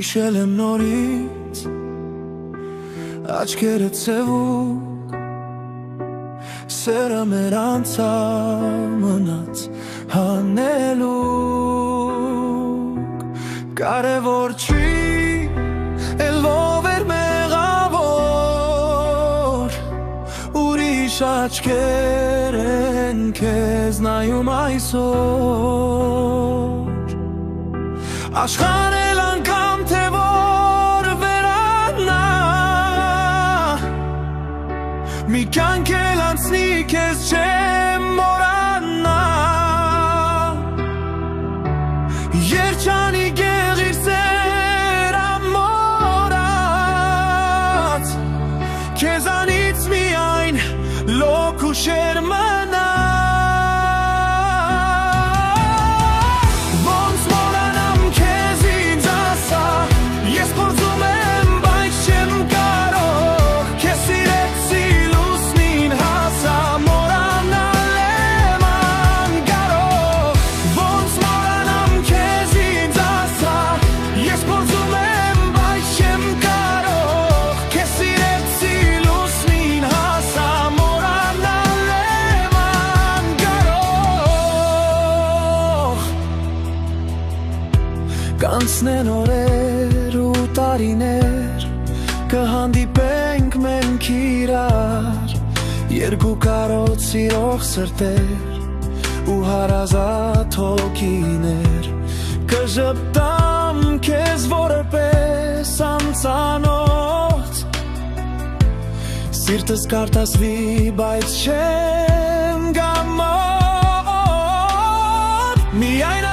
Հիշել եմ նորից աչքերը ցևուկ Սերը մեր անցավ մնաց հանելուկ Կարևոր չի էլով էր մեղավոր Ուրիշ աչքեր են քեզ նայում այսօր Աշխարհել անգամ թե որ վերանա Մի կյանք էլ անցնի քեզ չեմ մոռանա Երջանի գեղիր սեր ամորած Քեզանից միայն լոք ու շեր մնա Կանցնեն օրեր ու տարիներ Կհանդիպենք մենք իրար Երկու կարոտ սիրող սրտեր ու հարազատ հոգիներ Կժպտամ քեզ որպես անծանոթ Սիրտս կարտասվի, բայց չեմ գա մոտ Միայն